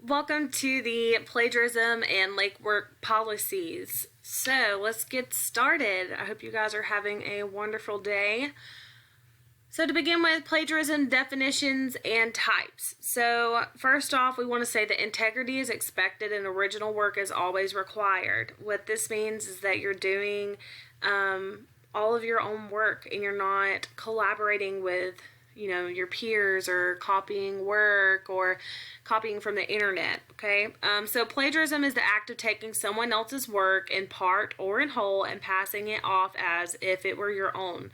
Welcome to the plagiarism and late work policies. So let's get started. I hope you guys are having a wonderful day. So to begin with, plagiarism definitions and types. So first off, we want to say that integrity is expected and original work is always required. What this means is that you're doing all of your own work and you're not collaborating with your peers or copying work or copying from the internet, okay? So plagiarism is the act of taking someone else's work in part or in whole and passing it off as if it were your own.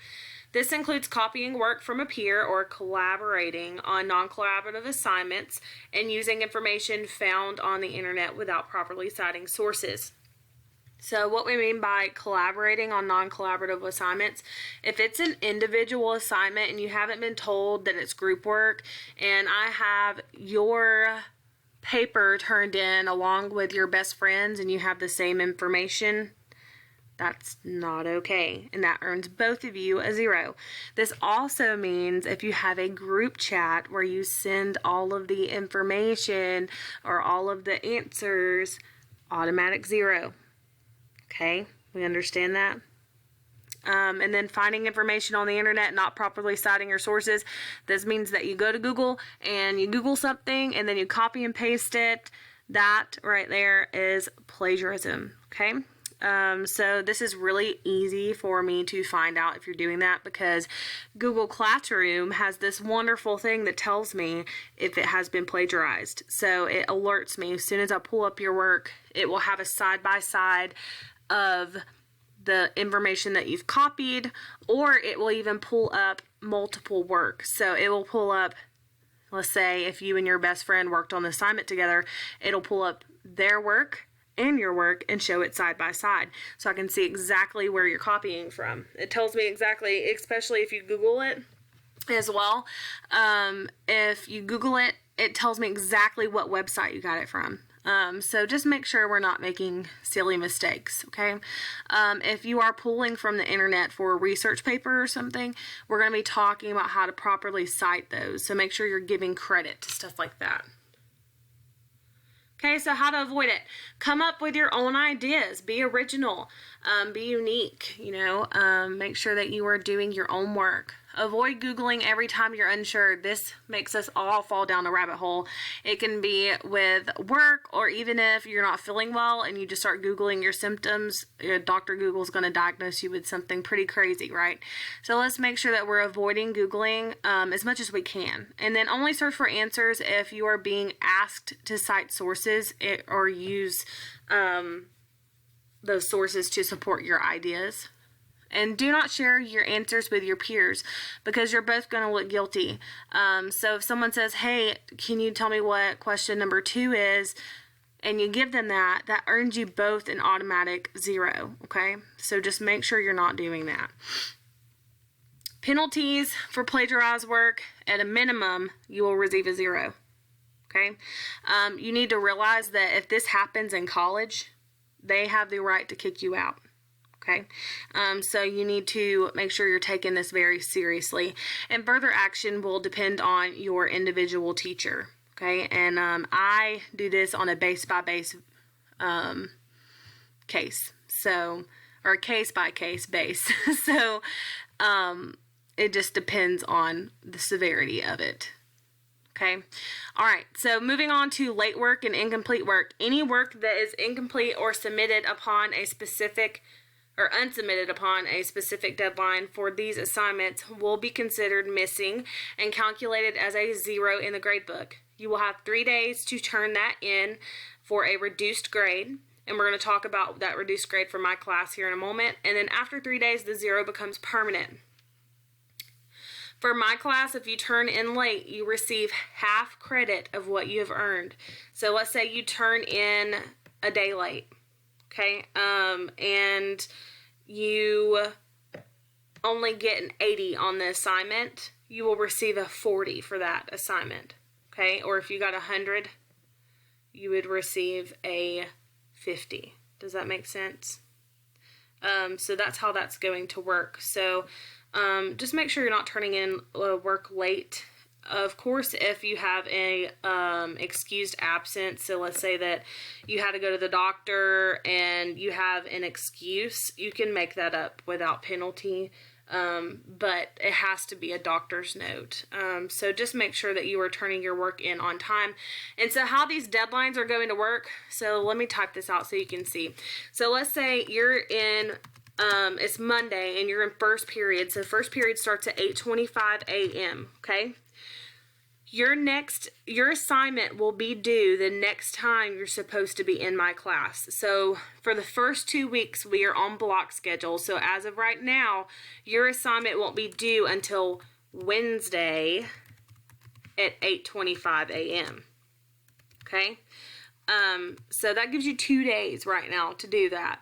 This includes copying work from a peer or collaborating on non-collaborative assignments and using information found on the internet without properly citing sources. So what we mean by collaborating on non-collaborative assignments, if it's an individual assignment and you haven't been told that it's group work and I have your paper turned in along with your best friends and you have the same information, that's not okay, and that earns both of you a 0. This also means if you have a group chat where you send all of the information or all of the answers, automatic 0. Okay, we understand that. And then finding information on the internet, not properly citing your sources. This means that you go to Google and you Google something and then you copy and paste it. That right there is plagiarism, okay? So this is really easy for me to find out if you're doing that because Google Classroom has this wonderful thing that tells me if it has been plagiarized. So it alerts me as soon as I pull up your work, it will have a side-by-side of the information that you've copied, or it will even pull up multiple work. So it will pull up, let's say if you and your best friend worked on the assignment together, it'll pull up their work and your work and show it side by side so I can see exactly where you're copying from. It tells me exactly, especially if you Google it as well. If you Google it, it tells me exactly what website you got it from. So just make sure we're not making silly mistakes, okay? If you are pulling from the internet for a research paper or something, we're going to be talking about how to properly cite those. So make sure you're giving credit to stuff like that. Okay, so how to avoid it. Come up with your own ideas. Be original. Be unique, make sure that you are doing your own work. Avoid Googling every time you're unsure. This makes us all fall down a rabbit hole. It can be with work or even if you're not feeling well and you just start Googling your symptoms, Dr. Google's going to diagnose you with something pretty crazy, right? So let's make sure that we're avoiding Googling as much as we can. And then only search for answers if you are being asked to cite sources or use those sources to support your ideas. And do not share your answers with your peers because you're both going to look guilty. So if someone says, hey, can you tell me what question number 2 is? And you give them that earns you both an automatic 0, okay? So just make sure you're not doing that. Penalties for plagiarized work, at a minimum, you will receive a 0, okay? You need to realize that if this happens in college, they have the right to kick you out. Okay, so you need to make sure you're taking this very seriously, and further action will depend on your individual teacher. Okay, and I do this on a base-by-base case, so or case-by-case base. So it just depends on the severity of it. Okay, all right, so moving on to late work and incomplete work. Any work that is incomplete or submitted upon a specific or unsubmitted upon a specific deadline for these assignments will be considered missing and calculated as a 0 in the gradebook. You will have 3 days to turn that in for a reduced grade, and we're going to talk about that reduced grade for my class here in a moment. And then after 3 days, the 0 becomes permanent. For my class, if you turn in late, you receive half credit of what you have earned. So let's say you turn in a day late. Okay, and you only get an 80 on the assignment, you will receive a 40 for that assignment. Okay, or if you got 100, you would receive a 50. Does that make sense? So that's how that's going to work. So just make sure you're not turning in work late of course, if you have a excused absence, so let's say that you had to go to the doctor and you have an excuse, you can make that up without penalty. But it has to be a doctor's note. So just make sure that you are turning your work in on time. And so how these deadlines are going to work, so let me type this out so you can see. So let's say you're in, it's Monday and you're in first period. So first period starts at 8:25 a.m., okay? Your assignment will be due the next time you're supposed to be in my class. So for the first 2 weeks, we are on block schedule. So as of right now, your assignment won't be due until Wednesday at 8:25 a.m. Okay? So that gives you 2 days right now to do that.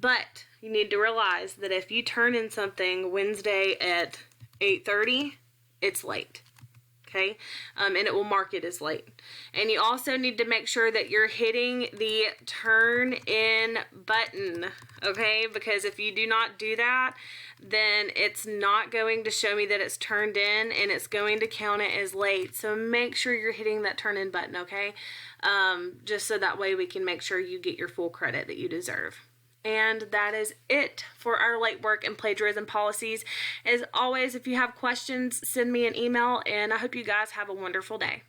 But you need to realize that if you turn in something Wednesday at 8:30, it's late. Okay, and it will mark it as late. And you also need to make sure that you're hitting the turn in button, okay? Because if you do not do that, then it's not going to show me that it's turned in, and it's going to count it as late. So make sure you're hitting that turn in button, okay? Just so that way we can make sure you get your full credit that you deserve. And that is it for our late work and plagiarism policies. As always, if you have questions, send me an email, and I hope you guys have a wonderful day.